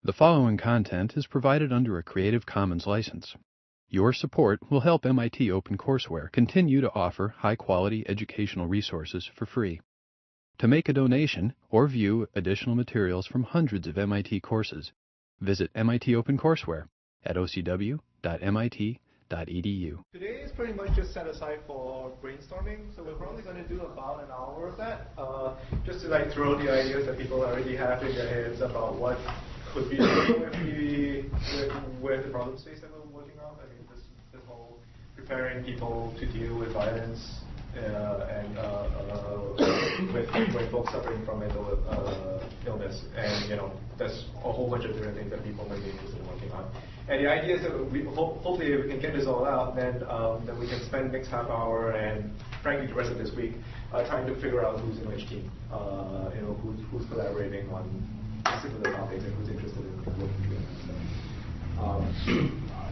The following content is provided under a Creative Commons license. Your support will help MIT OpenCourseware continue to offer high-quality educational resources for free. To make a donation or view additional materials from hundreds of MIT courses, visit MIT OpenCourseware at ocw.mit.edu. Today is pretty much just set aside for brainstorming, so we're probably going to do about an hour of that, just to throw the ideas that people already have in their heads about what could be with the problem space that we're working on. I mean, this whole preparing people to deal with violence and with folks suffering from mental illness, and there's a whole bunch of different things that people might be interested in working on. And the idea is that hopefully if we can get this all out, then we can spend the next half hour and frankly the rest of this week trying to figure out who's in which team, who's collaborating on similar topics and who's interested in working together.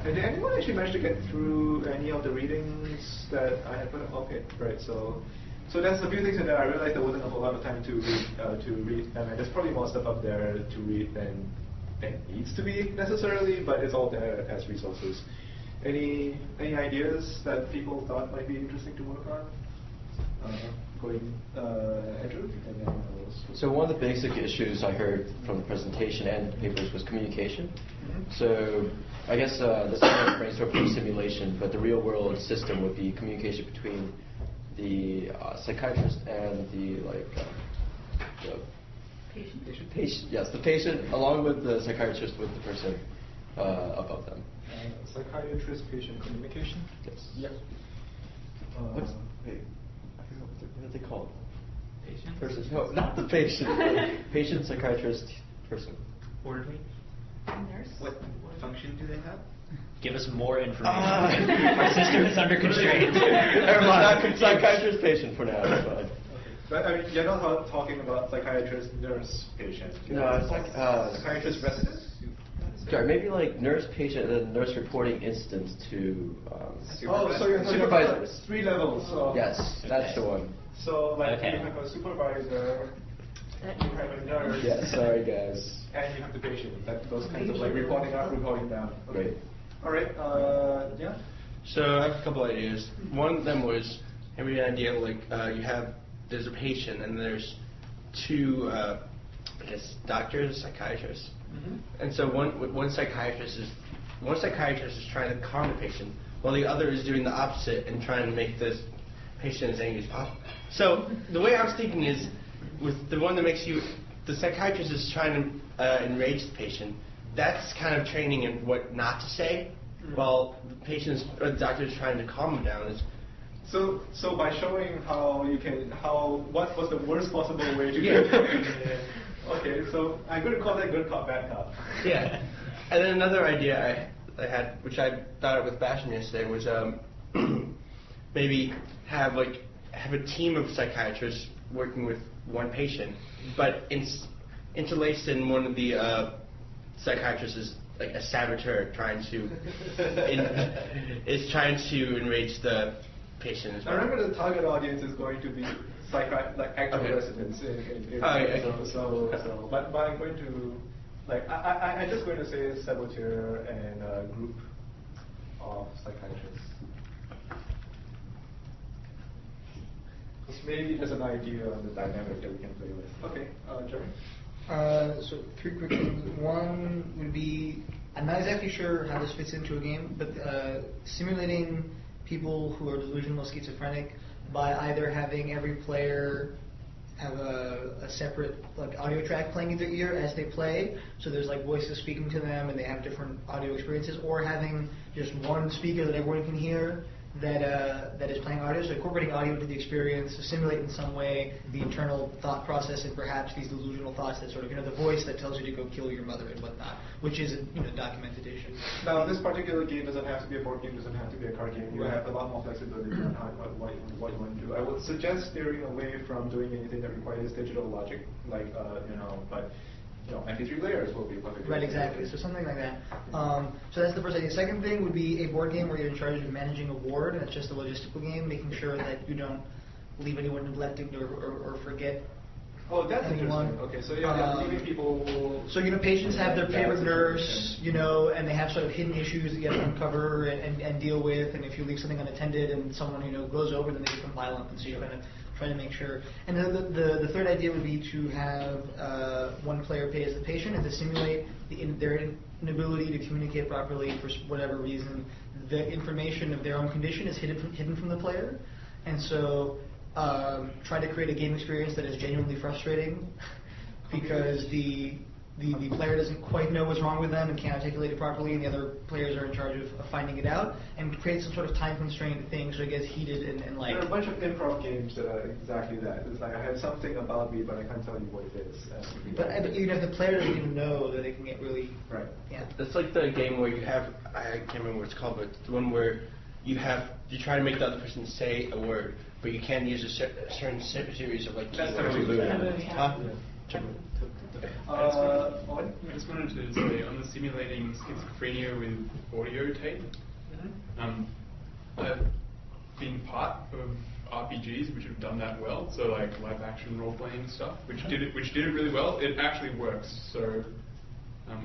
Did anyone actually manage to get through any of the readings that I had put up? Okay, right. So there's a few things in there. I realized there wasn't a whole lot of time to read them, and there's probably more stuff up there to read than needs to be necessarily, but it's all there as resources. Any ideas that people thought might be interesting to work on? Andrew? And then so one of the basic issues I heard from the presentation and the papers was communication. Mm-hmm. So I guess this is like brainstorm for simulation, but the real world system would be communication between the psychiatrist and the patient. Yes, the patient along with the psychiatrist with the person above them. Psychiatrist-patient communication? Yes. Yes. What are they called? Patient? Person. No, not the patient. Patient, psychiatrist, person. Orderly? Nurse? What function do they have? Give us more information. Our system is under constraint. Never mind. Psychiatrist, patient for now. That's fine. But I mean, you're not talking about psychiatrist, nurse, patient. No, it's like psychiatrist resident. Sorry, maybe like nurse, patient, and then nurse reporting instance to so you're supervisors. 3 levels. Yes, that's the one. So you have a supervisor, you have a nurse. Yeah, sorry guys. And you have the patient. Those kinds of reporting up, reporting down. Okay. Great. All right. Yeah. So I have a couple ideas. One of them was maybe an idea there's a patient and there's 2 doctors, psychiatrists. Mm-hmm. And so one psychiatrist is trying to calm the patient, while the other is doing the opposite and trying to make this patient as angry as possible. So the way I was thinking is, with the one that makes the psychiatrist is trying to enrage the patient. That's kind of training in what not to say, while the doctor is trying to calm him down. So by showing what was the worst possible way to get okay, so I'm going to call that good cop, bad cop. Yeah. And then another idea I had, which I thought of with Bashan yesterday, was maybe have a team of psychiatrists working with one patient, but interlaced in one of the psychiatrists is like a saboteur trying to enrage the patient as well. I remember the target audience is going to be actual residents but I'm going to I'm just going to say saboteur and a group of psychiatrists. Because maybe there's an idea on the dynamic that we can play with. Okay, Jeremy? So 3 quick things. One would be, I'm not exactly sure how this fits into a game, but simulating people who are delusional schizophrenic by either having every player have a separate audio track playing in their ear as they play, so there's voices speaking to them and they have different audio experiences, or having just one speaker that everyone can hear that is playing audio, so incorporating audio into the experience to simulate in some way the internal thought process and perhaps these delusional thoughts that sort of, the voice that tells you to go kill your mother and whatnot, which is a documented issue. Now, this particular game doesn't have to be a board game, doesn't have to be a card game. You have a lot more flexibility on what you want to do. I would suggest steering away from doing anything that requires digital logic, but MP3 players will be perfect. Right, exactly. So something like that. So that's the first idea. Second thing would be a board game where you're in charge of managing a ward, and it's just a logistical game, making sure that you don't leave anyone neglected or forget Oh, that's anyone. interesting. Okay, so you're leaving people. So patients have their favorite nurse, and they have sort of hidden issues that you have to uncover and deal with. And if you leave something unattended and someone goes over, then they become violent. And so you're kind of trying to make sure. And then the third idea would be to have one player pay as the patient and to simulate their inability to communicate properly for whatever reason. The information of their own condition is hidden from the player, and so try to create a game experience that is genuinely frustrating because the player doesn't quite know what's wrong with them and can't articulate it properly, and the other players are in charge of finding it out, and create some sort of time constraint thing so it gets heated and like. There are a bunch of improv games that are exactly that. It's like I have something about me, but I can't tell you what it is. But even if the player doesn't even know, that it can get really. Right. Yeah. That's like the game where you have, I can't remember what it's called, but the one where you try to make the other person say a word, but you can't use a certain series of like keywords. I just wanted to say on the simulating schizophrenia with audio tape. I've been part of RPGs which have done that well, so like live action role playing stuff, which did it really well. It actually works, so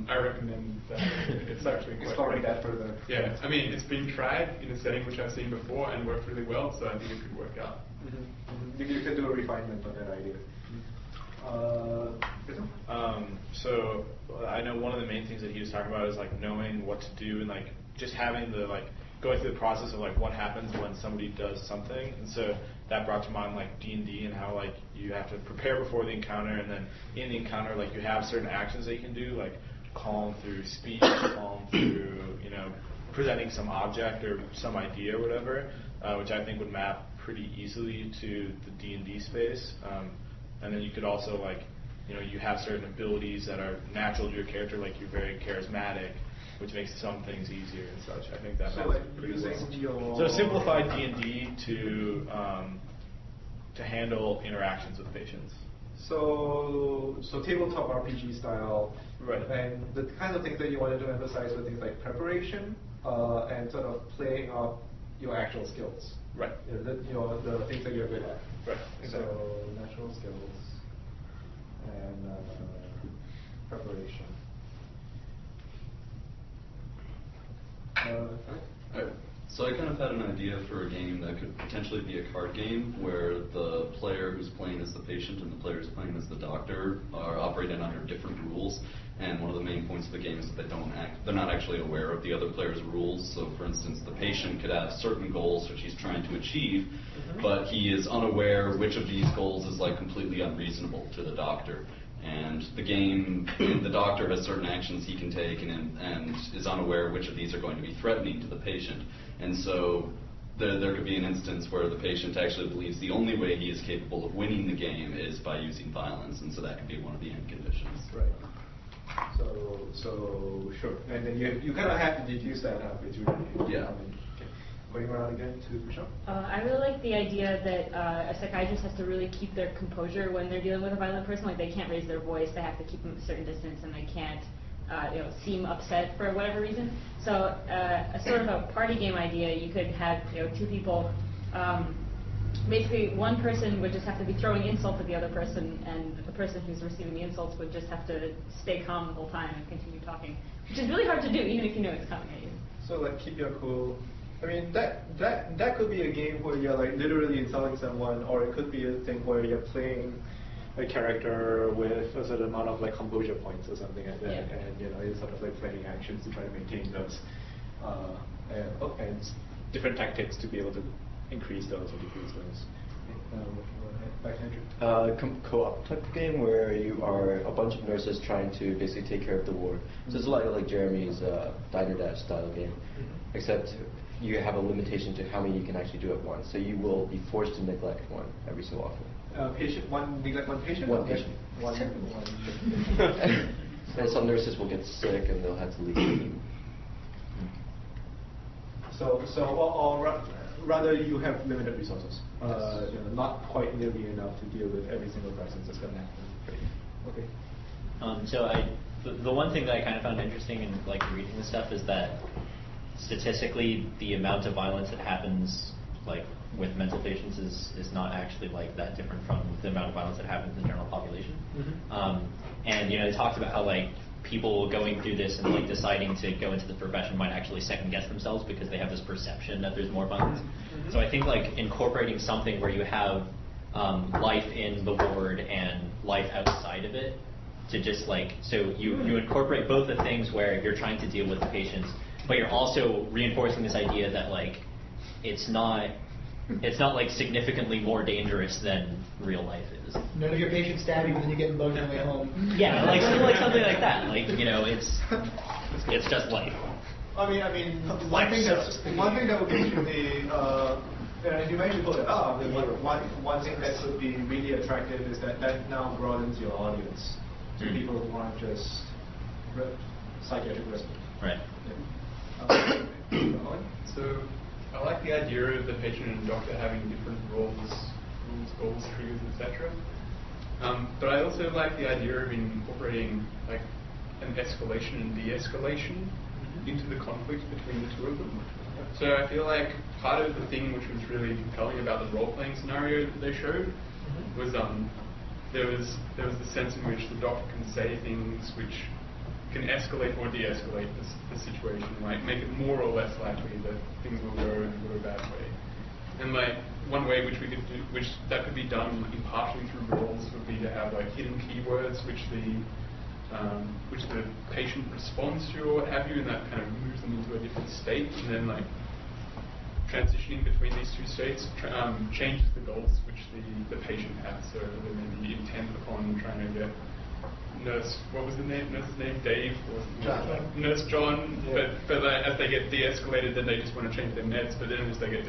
I recommend that. It's actually quite exploring that further. Yeah, I mean it's been tried in a setting which I've seen before and worked really well, so I think it could work out. You can do a refinement on that idea. So I know one of the main things that he was talking about is like knowing what to do and like just having the like going through the process of like what happens when somebody does something, and so that brought to mind like D&D and how like you have to prepare before the encounter, and then in the encounter like you have certain actions that you can do, like calm through speech, calm through presenting some object or some idea or whatever, which I think would map pretty easily to the D&D space. And then you could also like, you have certain abilities that are natural to your character, like you're very charismatic, which makes some things easier and such. I think that maps pretty well. So simplified D&D to handle interactions with patients. So tabletop RPG style, right? And the kinds of things that you wanted to emphasize were things like preparation and sort of playing up your actual skills. Right. The things that you're good at. Right. Exactly. So natural skills and preparation. So I kind of had an idea for a game that could potentially be a card game where the player who's playing as the patient and the player who's playing as the doctor are operating under different rules. And one of the main points of the game is that they're not actually aware of the other player's rules. So for instance, the patient could have certain goals which he's trying to achieve, but he is unaware which of these goals is like completely unreasonable to the doctor. And the game, the doctor has certain actions he can take and is unaware which of these are going to be threatening to the patient. And so there could be an instance where the patient actually believes the only way he is capable of winning the game is by using violence, and so that could be one of the end conditions. Right. So sure. And then you kind of have to deduce that out between. Yeah. Going around again to Michelle? I really like the idea that a psychiatrist has to really keep their composure when they're dealing with a violent person. Like they can't raise their voice, they have to keep them a certain distance, and they can't seem upset for whatever reason. So a sort of a party game idea, you could have two people. Basically, one person would just have to be throwing insults at the other person, and the person who's receiving the insults would just have to stay calm the whole time and continue talking, which is really hard to do, even if you know it's coming at you. So like keep your cool. I mean that could be a game where you're like literally insulting someone, or it could be a thing where you're playing a character with a certain amount of like composure points or something like that, yeah. And you're sort of like planning actions to try to maintain those, and different tactics to be able to increase those or decrease those. Co-op type of game where you are a bunch of nurses trying to basically take care of the ward. So it's a lot like Jeremy's Diner Dash style game, except you have a limitation to how many you can actually do at once. So you will be forced to neglect one every so often. Neglect one patient? One patient. And some nurses will get sick and they'll have to leave the team. Or rather you have limited resources. Not quite nearly enough to deal with every single person that's going to happen. Okay. So the one thing that I kind of found interesting in like reading this stuff is that statistically the amount of violence that happens like with mental patients is not actually like that different from the amount of violence that happens in the general population. And it talks about how like people going through this and like deciding to go into the profession might actually second guess themselves because they have this perception that there's more violence. So I think like incorporating something where you have life in the ward and life outside of it, to just like, so you incorporate both the things where you're trying to deal with the patients, but you're also reinforcing this idea that like it's not like significantly more dangerous than real life is. None of your patients stab you, but then you get bugged on the way home. Yeah, like something like that. Like it's just life. I mean, one thing that would be the and you mentioned put it up. One thing that could be really attractive is that now broadens your audience to people who aren't just psychiatric residents. Right. So I like the idea of the patient and doctor having different roles, goals, triggers, etc. But I also like the idea of incorporating like an escalation and de-escalation into the conflict between the two of them. So I feel like part of the thing which was really compelling about the role-playing scenario that they showed was there was the sense in which the doctor can say things which can escalate or de-escalate the situation, like make it more or less likely that things will go a bad way. And like one way which we could do, which that could be done partially through roles, would be to have like hidden keywords which the patient responds to or what have you, and that kind of moves them into a different state, and then like transitioning between these two states changes the goals which the patient has. So they may be intent upon trying to get nurse's name, Dave, or something Nurse John, yeah. but as they get de-escalated, then they just want to change their meds, but then as they get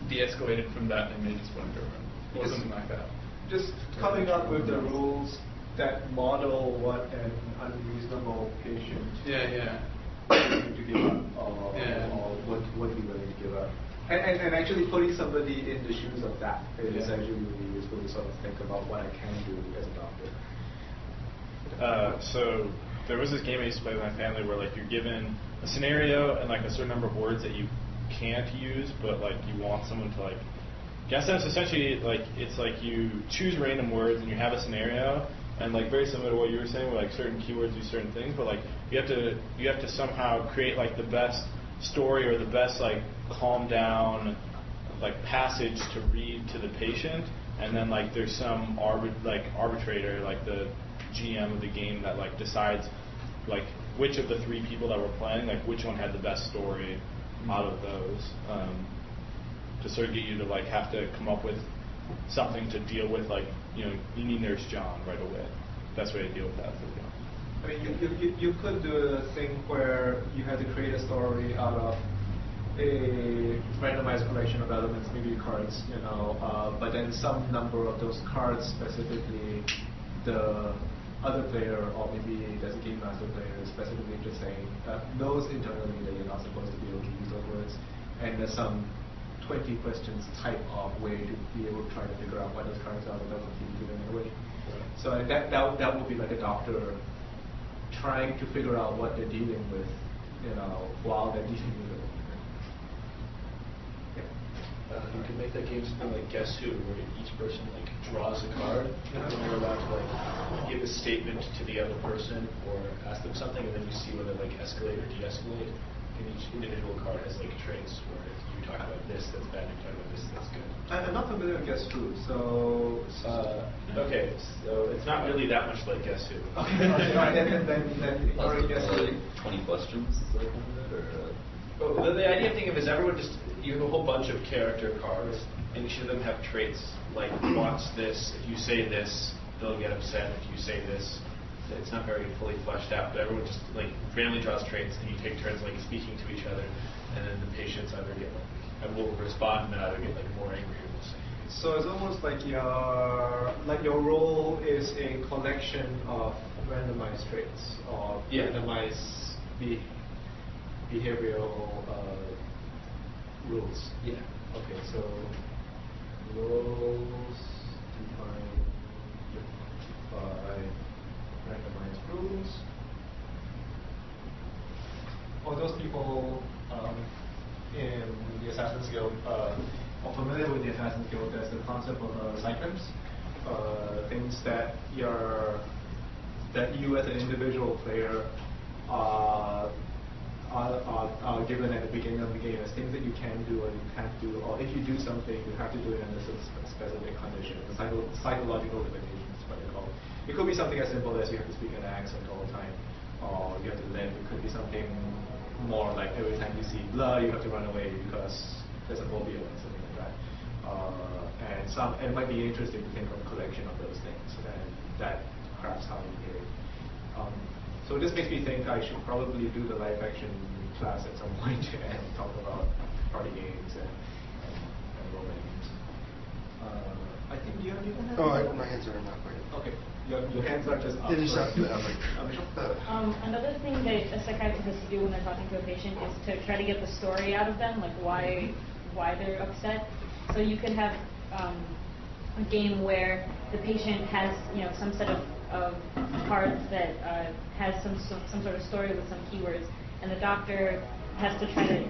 de-escalated from that, then they just want to go home, or something like that. Just coming up with the rules that model what an unreasonable patient to give up, or what you willing to give up. And actually putting somebody in the shoes of that is actually really useful to sort of think about what I can do as a doctor. So there was this game I used to play with my family where like you're given a scenario and like a certain number of words that you can't use, but like you want someone to like guess them. So essentially like it's like you choose random words and you have a scenario, and like very similar to what you were saying, where like certain keywords do certain things, but like you have to somehow create like the best story or the best like calm down like passage to read to the patient, and then like there's some arbitrator, like the GM of the game, that like decides like which of the three people that were playing, like which one had the best story out of those, to sort of get you to like have to come up with something to deal with, like you need Nurse John right away. Best way to deal with that. I mean, you could do a thing where you had to create a story out of a randomized collection of elements, maybe cards, but then some number of those cards, specifically the other player, or maybe there's a game master player specifically just saying knows internally that you're not supposed to be able to use those words, and there's some 20 questions type of way to be able to try to figure out what those cards are without completely giving it away. So that would be like a doctor trying to figure out what they're dealing with, while they're dealing with it. You can make that game something like Guess Who, where each person like draws a card, and then you're allowed to like give a statement to the other person or ask them something, and then you see whether like escalate or de-escalate. And each individual card has like traits where if you talk about this, that's bad. If you talk about this, that's good. I'm not familiar with Guess Who, so. Okay, so it's not really that much like Guess Who. Okay, then Guess Who. 20 questions, like that, or? Well, the idea of thinking of is everyone just, you have a whole bunch of character cards, and each of them have traits like wants this. If you say this, they'll get upset. If you say this, it's not very fully fleshed out. But everyone just like randomly draws traits, and you take turns like speaking to each other, and then the patients either get like, will respond and either get like more angry or will say. So it's almost like your role is a collection of randomized traits or randomized behavioral rules. Yeah. Okay, so roles defined by randomized rules. Or those people in the Assassin's Guild, or familiar with the Assassin's Guild, there's the concept of cyclims, things that you as an individual player are given at the beginning of the game as things that you can do or you can't do, or if you do something, you have to do it under specific conditions, the psychological limitations, what they call it. It could be something as simple as you have to speak an accent all the time, or you have to live. It could be something more like every time you see blood, you have to run away because there's a phobia or something like that. And it might be interesting to think of a collection of those things, and that crafts how you behave. So this makes me think I should probably do the live action class at some point and talk about party games and role games. I think you have your hand. Oh, my hands are not great. Okay, your hands are just up. It is up. Another thing that a psychiatrist has to do when they're talking to a patient is to try to get the story out of them, like why they're upset. So you could have a game where the patient has some set of cards that has some sort of story with some keywords, and the doctor has to try to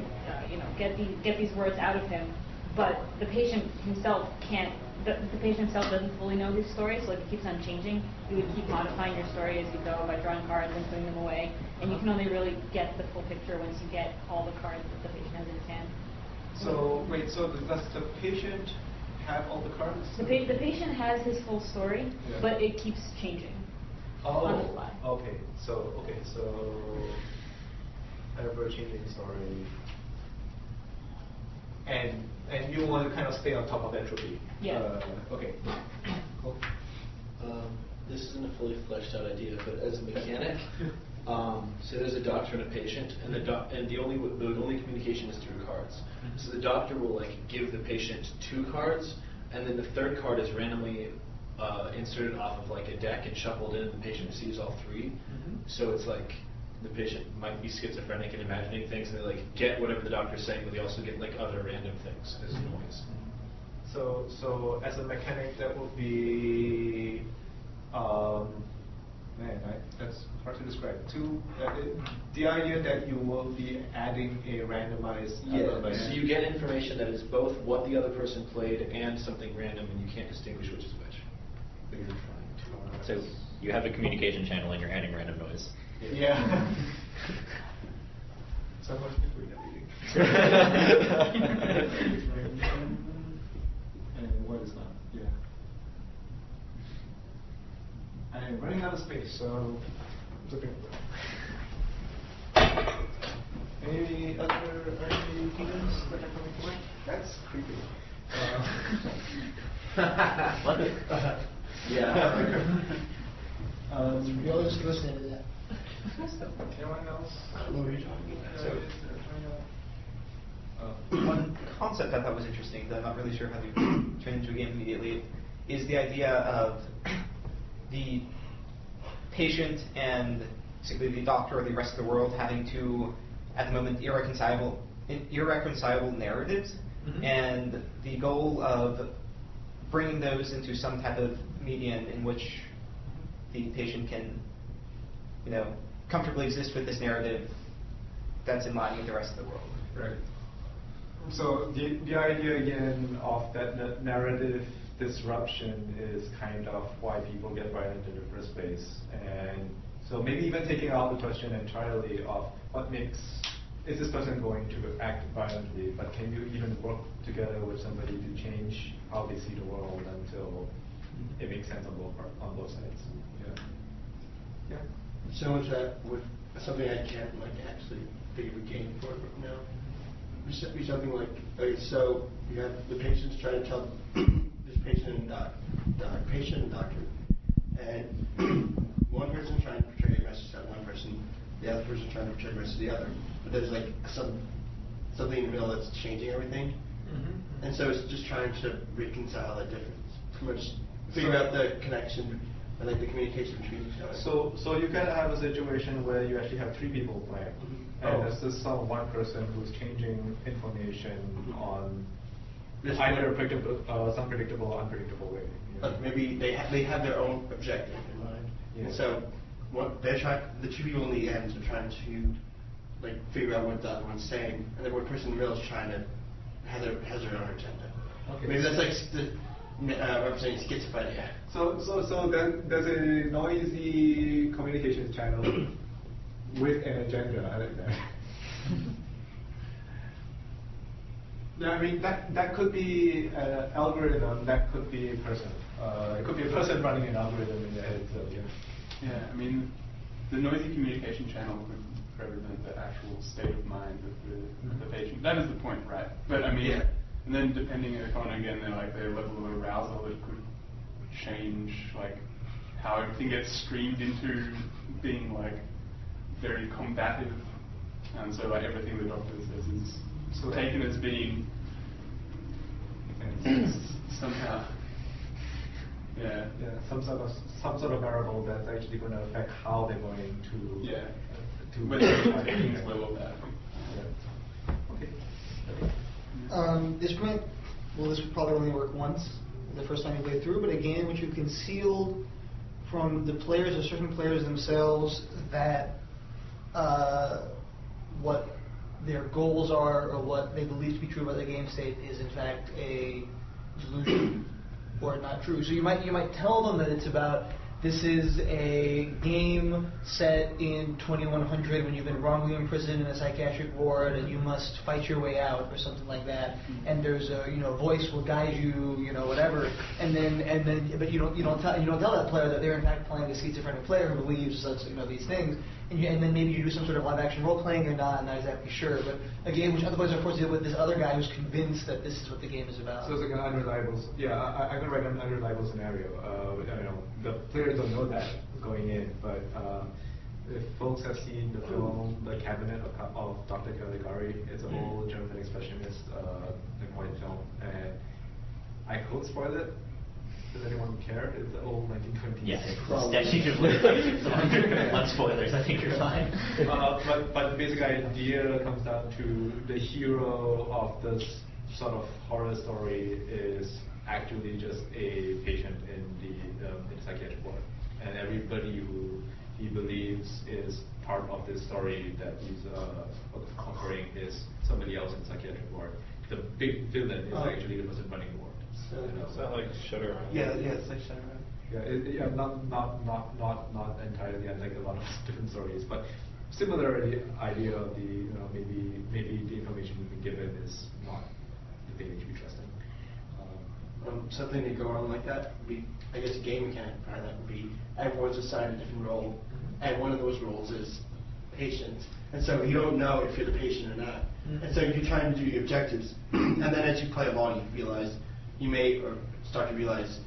get these words out of him, but the patient himself can't. The patient himself doesn't fully know his story, so it keeps on changing. You would keep modifying your story as you go by drawing cards and putting them away, and you can only really get the full picture once you get all the cards that the patient has in his hand. So wait, so does the patient have all the cards? The patient has his full story, but it keeps changing on the fly. Okay, so ever-changing story, and you want to kind of stay on top of entropy. Yeah. Okay. Cool. This isn't a fully fleshed out idea, but as a mechanic, so there's a doctor and a patient, and the only communication is through cards. So the doctor will give the patient 2 cards, and then the third card is randomly inserted off of a deck and shuffled in, and the patient receives all 3. So it's like the patient might be schizophrenic and imagining things, and they get whatever the doctor's saying, but they also get other random things as noise. So as a mechanic, that would be that's hard to describe. The idea that you will be adding a randomized element. So you get information that is both what the other person played and something random, and you can't distinguish which is which. But you're trying to. So you have a communication channel and you're adding random noise. Yeah. So much between everything. And what is not? Yeah. I'm running out of space, so any other ideas that are coming to mind? That's creepy. Yeah. We'll just listen to that. Anyone else? What were you talking about? One concept I thought was interesting that I'm not really sure how to turn into a game immediately is the idea of the patient and basically the doctor or the rest of the world having to, at the moment, irreconcilable narratives, and the goal of bringing those into some type of median in which the patient can, comfortably exist with this narrative that's in line with the rest of the world. Right. So the idea again of that narrative disruption is kind of why people get violent in the first place. And so maybe even taking out the question entirely of what makes, is this person going to act violently, but can you even work together with somebody to change how they see the world until it makes sense on both sides? Yeah. So much that with something I can't actually think of a game for now. Be something like, okay, so you have the patients trying to tell this patient and doctor, and one person trying to portray a message to one person, the other person trying to portray a message to the other. But there's something in the middle that's changing everything, and so it's just trying to reconcile that difference. Pretty much figure out the connection and the communication between each other. So you can have a situation where you actually have 3 people playing, and there's just some one person who's changing information on either some predictable or unpredictable way. But maybe they have their own objective in mind. Yeah. And so the 2 people in the end are trying to like figure out what the other one's saying, and then one person in the middle is trying to has their own agenda. Okay. Maybe that's like representing schizophrenia. So then there's a noisy communication channel with an agenda. I like that. Yeah, I mean that could be an algorithm. That could be a person. It could be a person running an algorithm in their head. So yeah. Yeah, I mean, the noisy communication channel could represent the actual state of mind of the patient. That is the point, right? But I mean, and then depending upon again their level of arousal, it could change like how everything gets streamed into being like very combative, and so like everything the doctor says is taken as being somehow. Yeah. Some sort of variable that's actually going to affect how they're going to. Whether they're taking it well or bad. Okay. This would probably only work once, the first time you play through, but again, what you concealed from the players or certain players themselves that what their goals are or what they believe to be true about the game state is in fact a delusion or not true. So you might tell them that it's about this is a game set in 2100 when you've been wrongly imprisoned in a psychiatric ward and you must fight your way out or something like that. And there's a voice will guide you, whatever. And then but you don't tell that player that they're in fact playing a schizophrenic player who believes such these things. And then maybe you do some sort of live action role playing or not. I'm not exactly sure. But a game which other players are forced to deal with this other guy who's convinced that this is what the game is about. So it's like an unreliable. Yeah, I'm gonna write an unreliable scenario. The players don't know that going in, but if folks have seen the film The Cabinet of Dr. Caligari, it's an old German expressionist white film, and I could spoil it. Does anyone care? It's the old 1920s. Yeah, on spoilers. I think you're fine. But the basic idea comes down to the hero of this sort of horror story is actually just a patient in the psychiatric ward, and everybody who he believes is part of this story that he's conquering is somebody else in the psychiatric ward. The big villain is actually the person running the ward. Is that like Shutter? Yeah, it's like Shutter. Yeah, not entirely. I like a lot of different stories, but similar idea of the maybe the information you've been given is not the thing that you trust in. Something to go on like that would be, I guess, a game mechanic part of that would be everyone's assigned a different role, and one of those roles is patient, and so you don't know if you're the patient or not, and so you're trying to do your objectives, and then as you play along, you may start to realize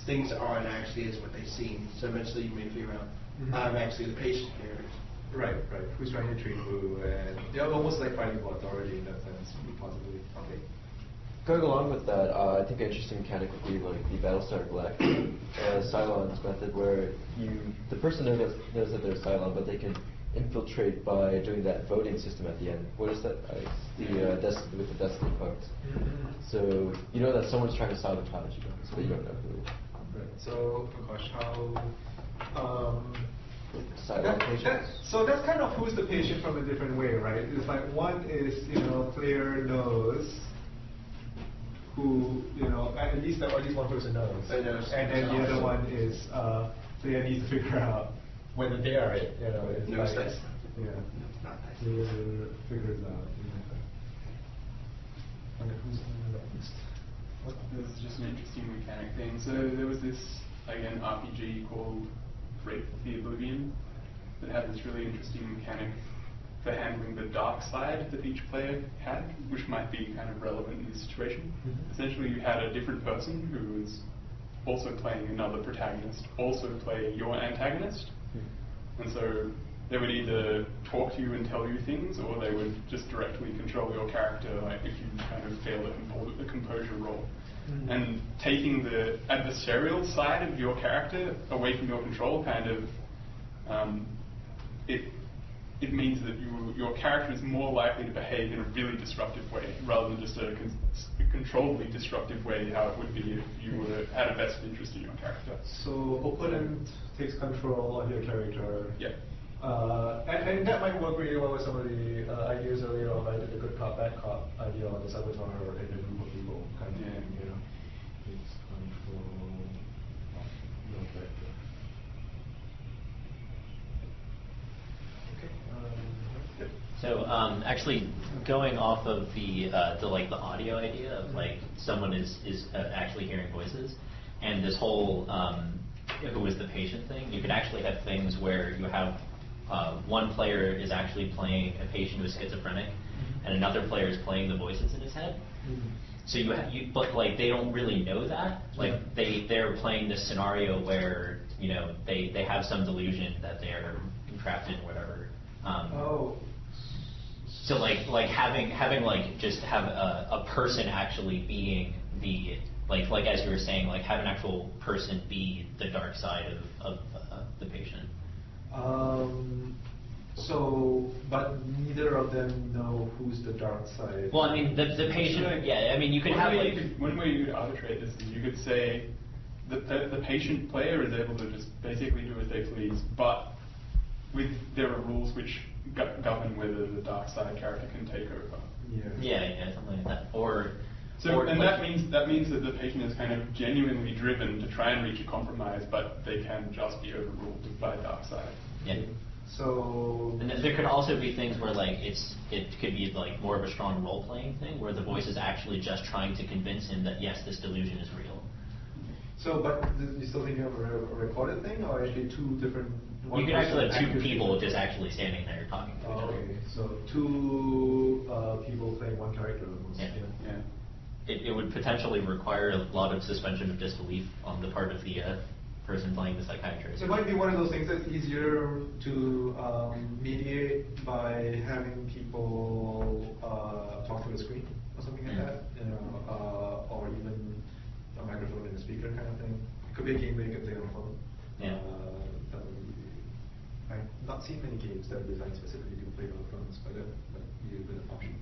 things aren't actually as what they seem. So eventually, you may figure out I'm actually the patient here. Right. Who's trying to treat who, and almost like fighting for authority in that sense, possibly. Okay. Going along with that, I think an interesting mechanic would be like the Battlestar Galactica Cylon's method, where the person knows that they're Cylon, but they can infiltrate by doing that voting system at the end. What is that? With the destiny cards. So you know that someone's trying to sabotage you, but you don't know who. Right. So, gosh, how? So that's kind of who's the patient from a different way, right? It's like one is player knows who at least one person knows, and then the other one is player needs to figure out whether they are it. It's no, like, nice. Yeah, not nice. Figures out. Who's on the list? This is just an interesting mechanic thing. So there was this again RPG called Break the Oblivion that had this really interesting mechanic for handling the dark side that each player had, which might be kind of relevant in this situation. Essentially, you had a different person who was also playing another protagonist, also play your antagonist. And so they would either talk to you and tell you things, or they would just directly control your character, like if you kind of fail the composure role. And taking the adversarial side of your character away from your control kind of it means that your character is more likely to behave in a really disruptive way rather than just a controlledly disruptive way, how it would be if you had a vested interest in your character. So opponent takes control of your character. Yeah. And that might work really well with some of the ideas earlier of I did a good cop, bad cop idea on the saboteur in a group of people kind of thing, you know. It's control no character. Okay. So actually, going off of the like the audio idea of like someone is actually hearing voices, and this whole who is the patient thing, you could actually have things where you have one player is actually playing a patient who is schizophrenic, and another player is playing the voices in his head. So but like they don't really know that. Like they're playing this scenario where they have some delusion that they're entrapped in whatever. So like having like just have a person actually being the like as you were saying, like have an actual person be the dark side of the patient. But neither of them know who's the dark side. Well, I mean, the patient, yeah, I mean, you could have like... One way you could arbitrate is that you could say the patient player is able to just basically do as they please, but there are rules which govern whether the dark side character can take over. Yeah, something like that. That means that the patient is kind of genuinely driven to try and reach a compromise, but they can just be overruled by dark side. Yeah. So. And there could also be things where like it could be like more of a strong role playing thing where the voice is actually just trying to convince him that yes, this delusion is real. So, but you still thinking of a recorded thing, or actually two different? You could actually have two people just actually standing there talking to each other. Okay, so two people playing one character almost. Yeah. It would potentially require a lot of suspension of disbelief on the part of the person playing the psychiatrist. So it might be one of those things that's easier to mediate by having people talk to a screen or something like that, or even a microphone and a speaker kind of thing. It could be a game where you can play on a phone. Yeah. I've not seen many games that are designed specifically to play on phones, but that might be a good option.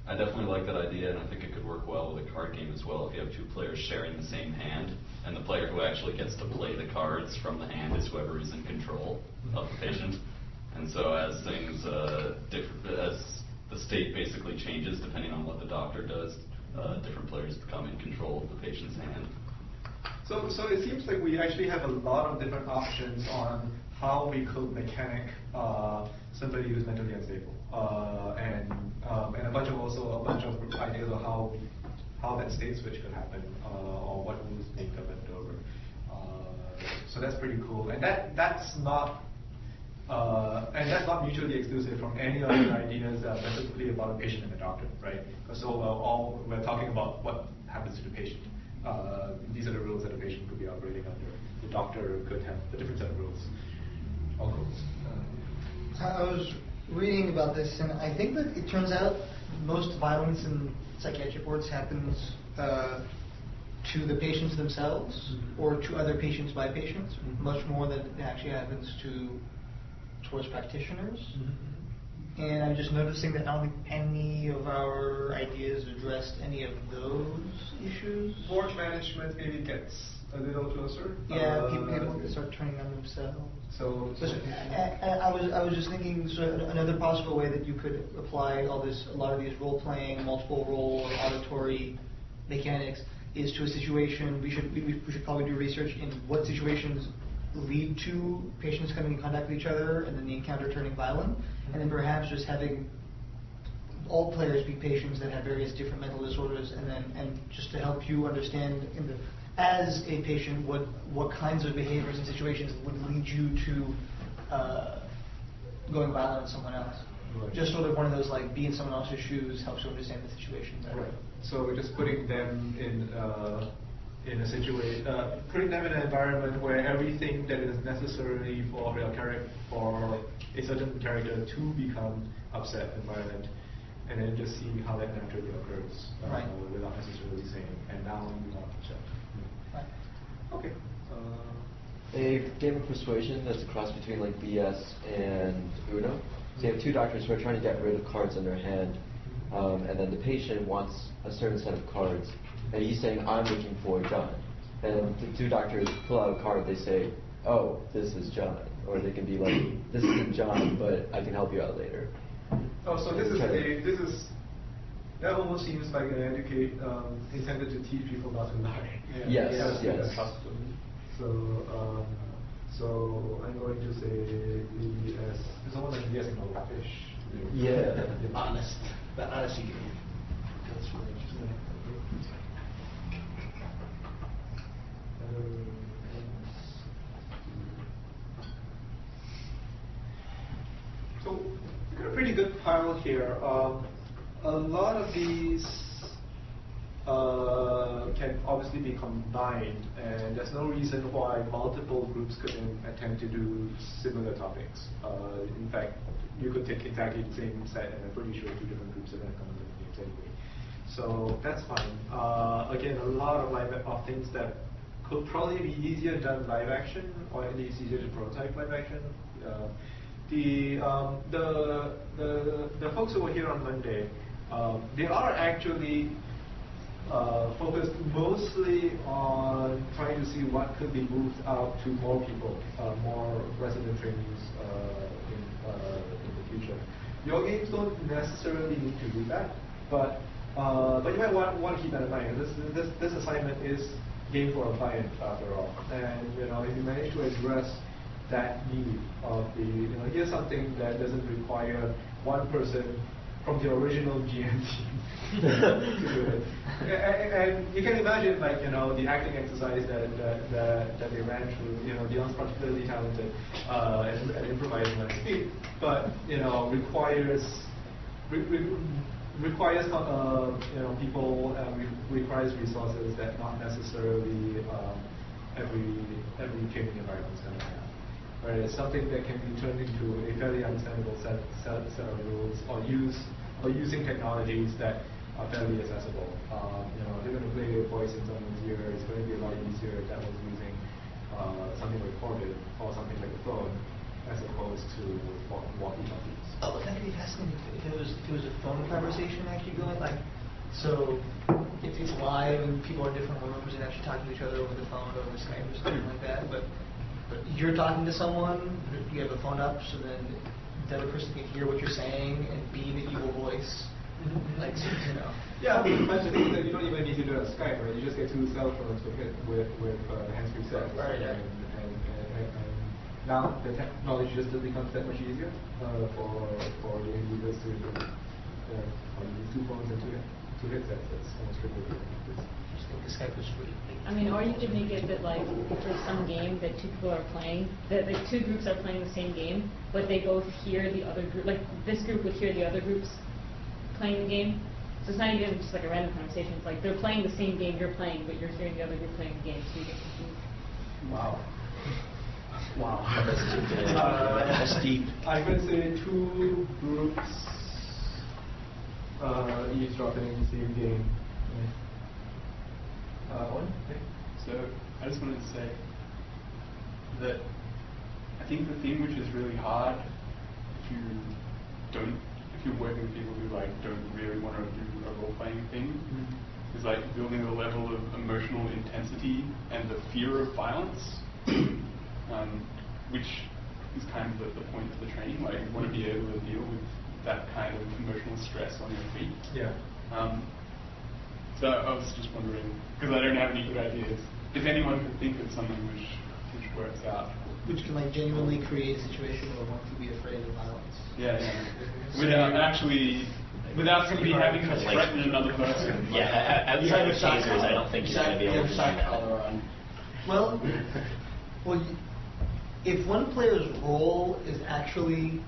I definitely like that idea, and I think it could work well with a card game as well. If you have two players sharing the same hand, and the player who actually gets to play the cards from the hand is whoever is in control of the patient. And so as things, as the state basically changes depending on what the doctor does, different players become in control of the patient's hand. So it seems like we actually have a lot of different options on how we could mechanic somebody who's mentally unstable, and a bunch of ideas of how that state switch could happen, or what rules being governed over. So that's pretty cool, and that's not mutually exclusive from any other ideas specifically about a patient and a doctor, right? So we're talking about what happens to the patient. These are the rules that the patient could be operating under. The doctor could have a different set of rules. All cool. I was reading about this, and I think that it turns out most violence in psychiatric wards happens to the patients themselves or to other patients by patients, much more than it actually happens towards practitioners. And I'm just noticing that I don't think any of our ideas addressed any of those issues. Ward management maybe gets a little closer. Yeah, people can start turning on themselves. I was just thinking, another possible way that you could apply a lot of these role playing, multiple role, or auditory mechanics is to a situation. We should probably do research in what situations lead to patients coming in contact with each other and then the encounter turning violent, and then perhaps just having all players be patients that have various different mental disorders, and just to help you understand as a patient what kinds of behaviors and situations would lead you to going violent on someone else. Right. Just sort of one of those like be in someone else's shoes helps you understand the situation better. Right. So we're just putting them in a situation, putting them in an environment where everything that is necessary for a certain character to become upset and violent, and then just seeing how that naturally occurs, without necessarily saying, and now you are upset. Right. Okay. A game of persuasion that's a cross between like BS and Uno. So you have two doctors who are trying to get rid of cards in their hand, and then the patient wants a certain set of cards, and he's saying, I'm looking for John. And the two doctors pull out a card, they say, oh, this is John. or they can be like, this isn't John, but I can help you out later. Oh, so this is that almost seems like an intended to teach people not to lie. Yes. So I'm going to say BS. It's almost like BS in a fish. Yeah. Honest. The honesty game. That's really interesting. So we've got a pretty good pile here. A lot of these can obviously be combined, and there's no reason why multiple groups couldn't attempt to do similar topics. In fact, you could take exactly the same set, and I'm pretty sure 2 different groups are going to come up with games anyway. So that's fine. Again, a lot of things that could probably be easier done live action, or at least easier to prototype live action. The folks who were here on Monday, they are actually focused mostly on trying to see what could be moved out to more people, more resident trainees in the future. Your games don't necessarily need to do that, but you might want to keep that in mind. This assignment is game for a client after all, and if you manage to address that need of the here's something that doesn't require one person from the original GM team to do it. And you can imagine, the acting exercise that they ran through. Dion's particularly talented at improvising on his feet, but requires people, requires resources that not necessarily every training environment is going to have. Right? It's something that can be turned into a fairly understandable set of rules, or using technologies that are fairly accessible. If you're going to play a voice in someone's ear, it's going to be a lot easier if that was using something recorded or something like a phone, as opposed to walkie-talkies. Oh, that could be fascinating if it was a phone conversation actually going so it's live and people are in different rooms and actually talking to each other over the phone or over Skype or something like that. But you're talking to someone, you have the phone up, so then the other person can hear what you're saying and be the evil voice. Yeah, but the thing is that you don't even need to do it on Skype, right? You just get 2 cell phones with hands-free sets. Right. And now the technology just becomes that much easier for the end users to use 2 phones and 2 headsets. That's almost triple. The Skype is free. Or you could make it that for some game that 2 people are playing, that the 2 groups are playing the same game, but they both hear the other group. This group would hear the other groups playing the game. So it's not even just a random conversation. It's they're playing the same game you're playing, but you're hearing the other group playing the game, so you get confused. Wow. That's deep. I could say 2 groups eavesdropping in the same game. So I just wanted to say that I think the thing which is really hard if you're working with people who don't really want to do a role-playing thing is building a level of emotional intensity and the fear of violence, which is kind of the point of the training. You want to be able to deal with that kind of emotional stress on your feet. Yeah. So I was just wondering, because I don't have any good ideas, if anyone could think of something which works out. Which can genuinely create a situation where one could be afraid of violence. Yeah. Without somebody having to threaten another person. Yeah, outside of tasers, I don't think you're going to be able to do that. Well, if one player's role is actually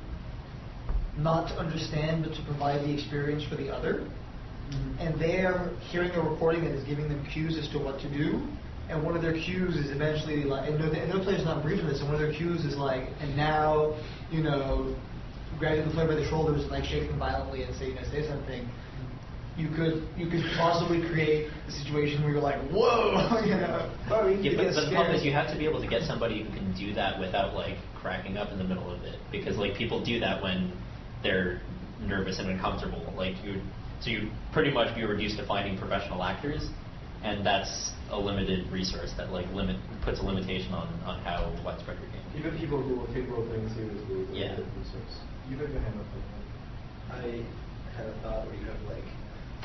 not to understand but to provide the experience for the other, and they're hearing a recording that is giving them cues as to what to do, and one of their cues is eventually and the player's not briefed on this, and one of their cues is and now, grabbing the player by the shoulders and shaking violently and say something. You could possibly create a situation where you're whoa, but the problem is you have to be able to get somebody who can do that without cracking up in the middle of it, because people do that when they're nervous and uncomfortable. So you pretty much be reduced to finding professional actors and that's a limited resource that like puts a limitation on how widespread your game. Even people who take role playing seriously, Yeah. Even the hand I had a thought where you have like,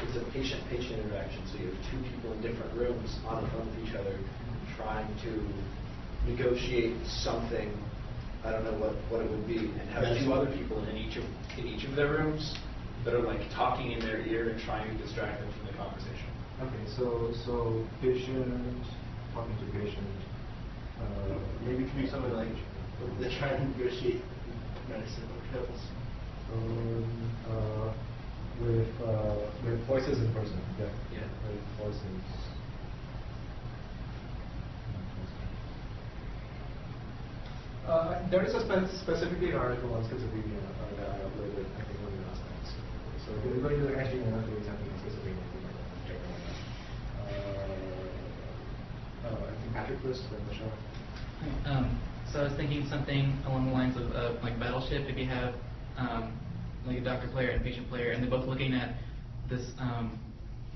it's a patient-patient interaction, so you have two people in different rooms on the phone with each other trying to negotiate something, I don't know what it would be, and have two other people in each of their rooms that are like talking in their ear and trying to distract them from the conversation. Okay, so patient talking to patient. Maybe it could be something like they're trying to negotiate medicine pills. With voices in person. Yeah. With voices. There is a specifically an article on schizophrenia that I uploaded, I think, on the last night. So if you're going to actually doing something on schizophrenia, you might want to check that out. I think Patrick first, then Michelle. So I was thinking something along the lines of like Battleship. If you have like a doctor player and patient player, and they're both looking at this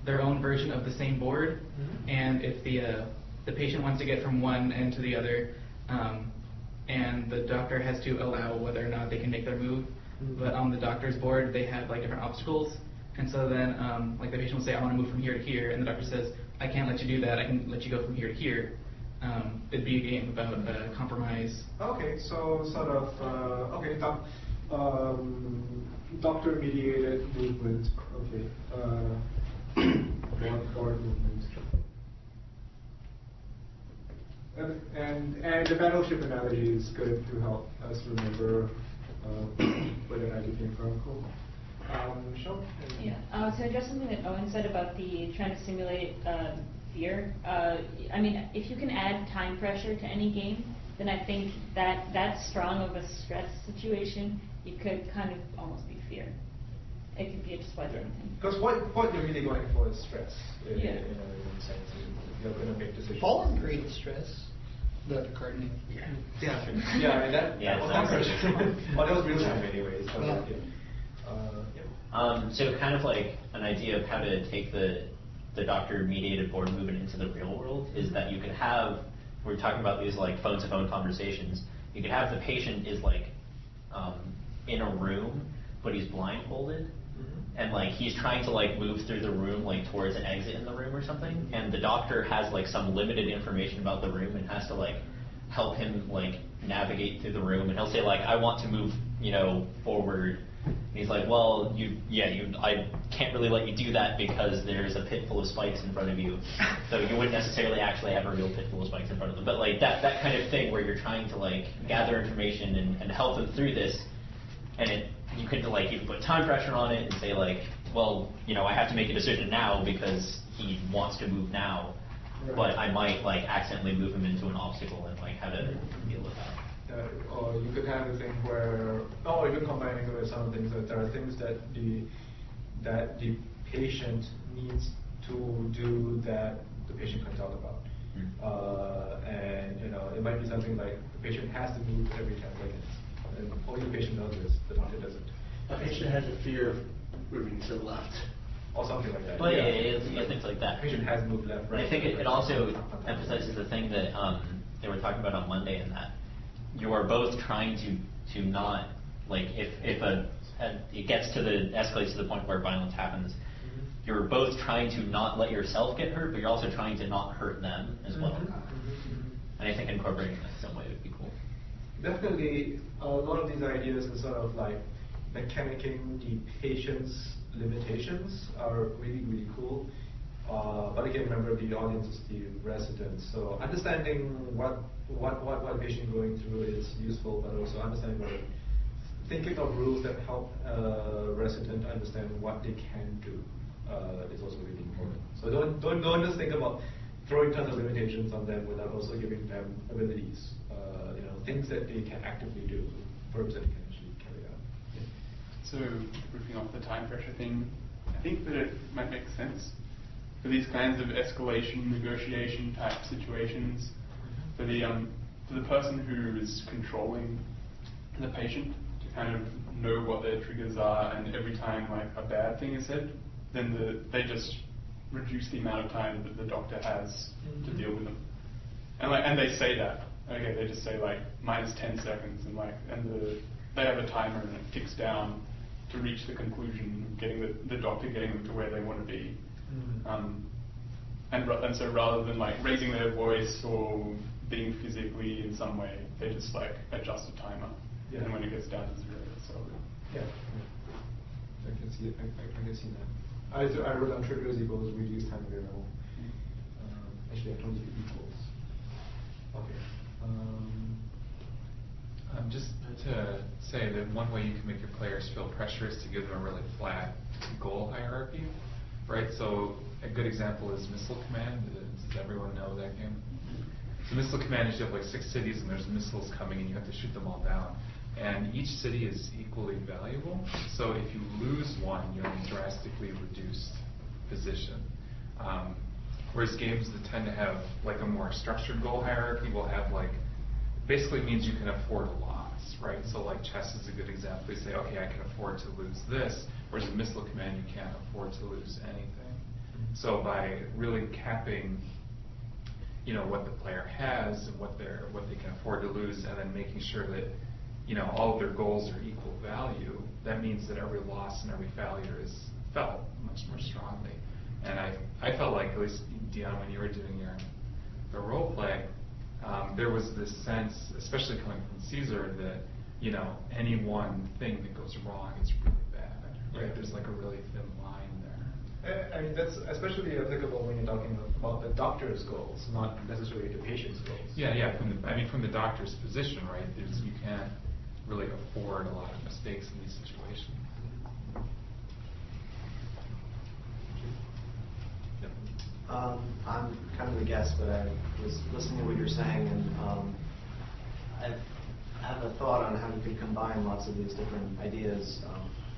their own version of the same board, and if the patient wants to get from one end to the other, and the doctor has to allow whether or not they can make their move, but on the doctor's board they have like different obstacles, and so then like the patient will say, I want to move from here to here, and the doctor says, I can't let you do that, I can let you go from here to here. It'd be a game about compromise. Okay, so sort of doctor-mediated movement. Okay, board movement. And the battleship analogy is good to help us remember where the idea came from. Cool. Michelle? Yeah. To address something that Owen said about the trying to simulate fear. I mean, if you can add time pressure to any game, then I think that strong of a stress situation, it could kind of almost be fear. It could be just about anything. Because what you're really going for is stress. In a sense, you're going to make decisions. Fallen creates stress. The card name. Yeah. I mean, that was not pressure. Well, that was real time anyways. So, So kind of like an idea of how to take the doctor-mediated board movement into the real world is that you could have, we're talking about these like phone-to-phone conversations, you could have the patient is like in a room, but he's blindfolded, and like he's trying to like move through the room like towards an exit in the room or something, and the doctor has like some limited information about the room and has to like help him like navigate through the room, and he'll say like, I want to move, forward. And he's like, well, I can't really let you do that because there's a pit full of spikes in front of you. So you wouldn't necessarily actually have a real pit full of spikes in front of them. But like that kind of thing where you're trying to like gather information and help them through this, and you could like you put time pressure on it and say like, well, I have to make a decision now because he wants to move now, but I might like accidentally move him into an obstacle and like how to deal with that. Or you could have a thing where, even combining it with some things that there are things that the patient needs to do that the patient can talk about. And it might be something like the patient has to move every 10 seconds, and only the patient knows this, the doctor doesn't. The patient has a fear of moving to the left. Or something like that. Well, things like that. The patient has moved left, right. And I think it also emphasizes the thing that they were talking about on Monday, in that you are both trying to not, like, if it gets to escalates to the point where violence happens, you're both trying to not let yourself get hurt, but you're also trying to not hurt them as well. And I think incorporating that in some way would be cool. Definitely, a lot of these ideas are sort of like mechanicking the patient's limitations are really, really cool. But again, remember the audience is the residents. So understanding what a patient is going through is useful, but also understanding thinking of rules that help a resident understand what they can do is also really important. So don't just think about throwing tons of limitations on them without also giving them abilities, things that they can actively do, verbs that they can actually carry out. So, riffing off the time pressure thing, I think that it might make sense for these kinds of escalation, negotiation type situations, for the person who is controlling the patient to kind of know what their triggers are, and every time like a bad thing is said, then they just reduce the amount of time that the doctor has to deal with them. And they say that. Okay, they just say like -10 seconds, they have a timer and it ticks down to reach the conclusion of getting the doctor getting them to where they want to be. And so rather than like raising their voice or being physically in some way, they just like adjust a timer. Yeah. And when it gets down to 0, it's over. Yeah. I can see that. I wrote down triggers equals reduce time variable. Actually, I told you equals. Okay. Just to say that one way you can make your players feel pressure is to give them a really flat goal hierarchy, right? So a good example is Missile Command. Does everyone know that game? So Missile Command is you have like 6 cities and there's missiles coming and you have to shoot them all down. And each city is equally valuable. So if you lose one, you're in a drastically reduced position. Whereas games that tend to have like a more structured goal hierarchy will have like, basically means you can afford a loss, right? So like chess is a good example. They say, okay, I can afford to lose this, whereas in Missile Command you can't afford to lose anything. So by really capping, you know, what the player has and what they can afford to lose, and then making sure that, you know, all of their goals are equal value, that means that every loss and every failure is felt much more strongly. And I felt like, at least Dion, when you were doing the role play, there was this sense, especially coming from Caesar, that, you know, any one thing that goes wrong is really bad, right? Yeah. There's like a really thin line there. I mean, that's especially applicable when you're talking about the doctor's goals, not necessarily the patient's goals. Yeah. From the doctor's position, right? You can't really afford a lot of mistakes in these situations. I'm kind of a guest, but I was listening to what you're saying, and I have a thought on how you could combine lots of these different ideas.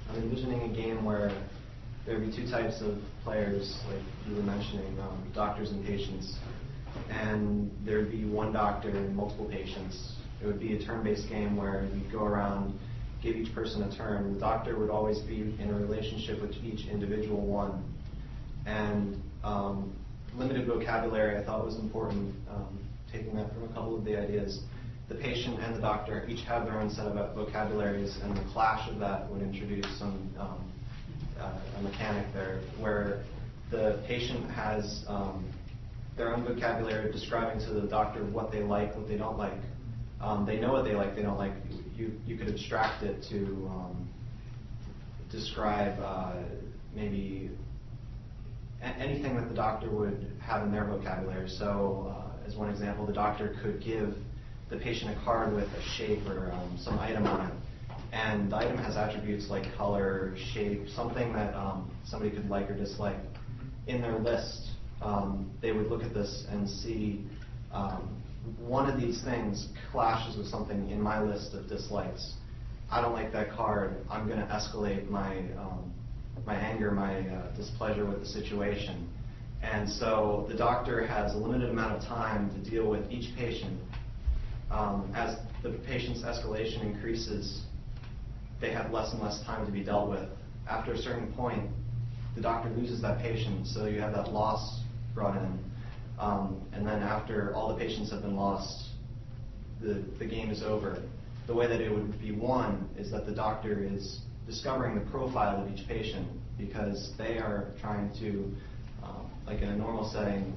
I'm envisioning a game where there would be 2 types of players, like you were mentioning, doctors and patients, and there would be one doctor and multiple patients. It would be a turn-based game where you'd go around, give each person a turn. The doctor would always be in a relationship with each individual one. And limited vocabulary I thought was important, taking that from a couple of the ideas. The patient and the doctor each have their own set of vocabularies, and the clash of that would introduce some a mechanic there, where the patient has their own vocabulary describing to the doctor what they like, what they don't like. They know what they like, they don't like. You could abstract it to describe maybe anything that the doctor would have in their vocabulary. So, as one example, the doctor could give the patient a card with a shape or some item on it. And the item has attributes like color, shape, something that somebody could like or dislike. In their list, they would look at this and see one of these things clashes with something in my list of dislikes. I don't like that card. I'm going to escalate my anger, my displeasure with the situation. And so the doctor has a limited amount of time to deal with each patient. As the patient's escalation increases, they have less and less time to be dealt with. After a certain point, the doctor loses that patient, so you have that loss brought in. And then after all the patients have been lost, the game is over. The way that it would be won is that the doctor is discovering the profile of each patient, because they are trying to, like in a normal setting,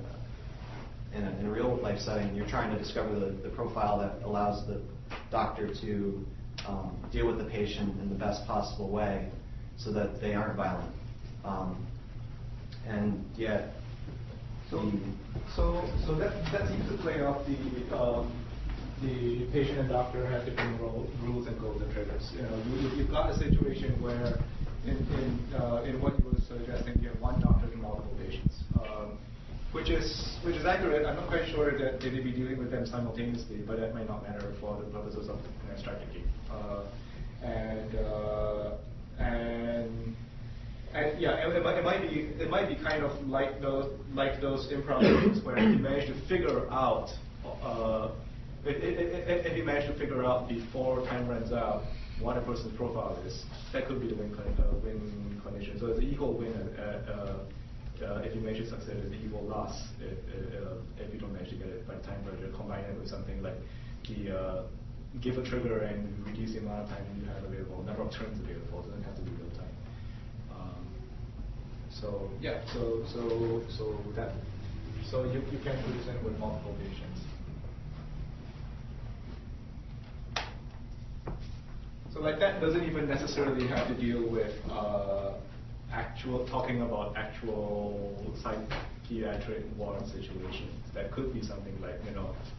in a real life setting, you're trying to discover the profile that allows the doctor to deal with the patient in the best possible way so that they aren't violent. And yet, So that seems to play off the patient and doctor have different rules and goals and triggers. You know, you've got a situation where in what you were suggesting, you have one doctor and multiple patients, which is accurate. I'm not quite sure that they may be dealing with them simultaneously, but that might not matter for the purposes of an abstracted game. And yeah, it might be kind of like those improv games where you manage to figure out if you manage to figure out before time runs out what a person's profile is, that could be the win condition. So it's an equal win if you manage to succeed, he will last if you don't manage to get it by the time, but you combine it with something like the give a trigger and reduce the amount of time you have available, number of turns available. It doesn't have to be real time. So yeah, so you can present with multiple patients. So like that doesn't even necessarily have to deal with talking about actual psychiatric ward situations. That could be something like,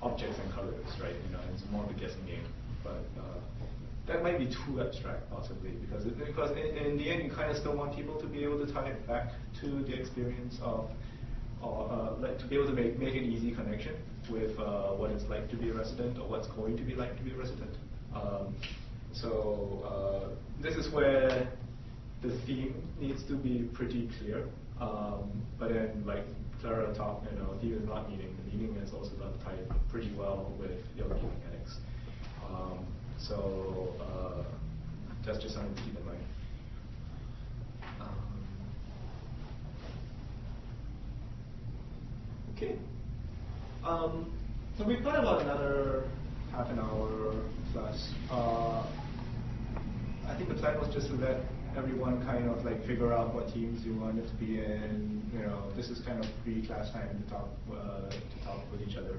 objects and colors, right? It's more of a guessing game. But that might be too abstract possibly, because in the end you kind of still want people to be able to tie it back to the experience of, like to be able to make an easy connection with what it's like to be a resident or what's going to be like to be a resident. So this is where the theme needs to be pretty clear. But then, like Clara talked, theme is not meaning. The meaning is also not tied pretty well with your game mechanics. So that's just something to keep in mind. Okay. So we've got about another half an hour plus. I think the plan was just to let everyone kind of like figure out what teams you wanted to be in. This is kind of pre-class time to talk with each other,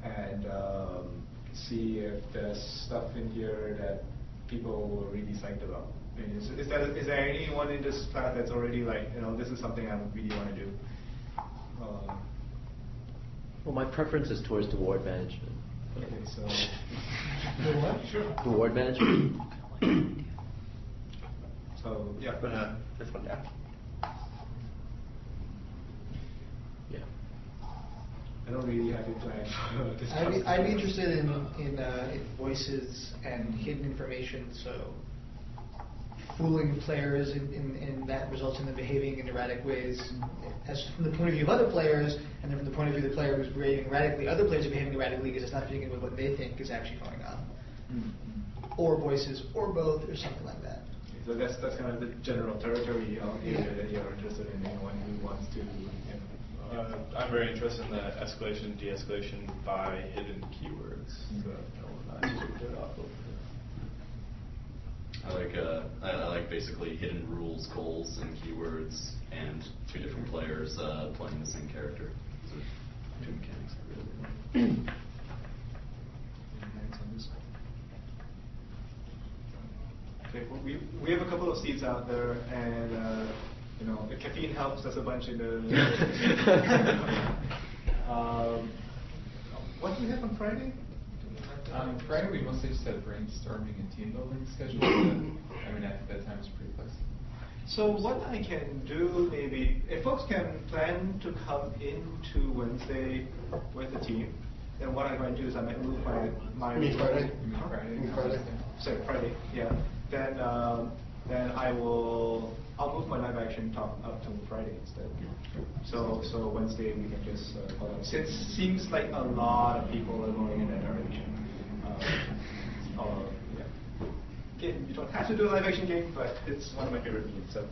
and see if there's stuff in here that people were really psyched about. I mean, is there anyone in this class that's already like, this is something I really want to do? Well, my preference is towards the ward management. Okay, so The what? Sure. The ward management. So yeah, but this one down. Yeah. I don't really have a plan for this. I'd be interested in voices and hidden information, so fooling players in that results in them behaving in erratic ways, as from the point of view of other players, and then from the point of view of the player who's behaving erratically, other players are behaving erratically because it's not fitting in with what they think is actually going on. Or voices, or both, or something like that. So that's kind of the general territory area that you're interested in. Anyone who wants to. I'm very interested in the escalation, de-escalation by hidden keywords. So that's what off of. I like basically hidden rules, goals, and keywords, and two different players playing the same character. Those are two mechanics I really like. Okay, well, we have a couple of seats out there, and the caffeine helps us a bunch in the. What do we have on Friday? Friday we mostly just had brainstorming and team building scheduled. I think that time is pretty flexible. So what I can do, maybe, if folks can plan to come into Wednesday with the team, then what I'm going to do is I might move my You mean Friday? Friday. Sorry, Friday. Yeah. Then I'll move my live action talk up to Friday instead. So Wednesday we can just follow. It seems like a lot of people are going in that direction. Yeah. Again, you don't have to do a live action game, but it's one of my favorite games. So.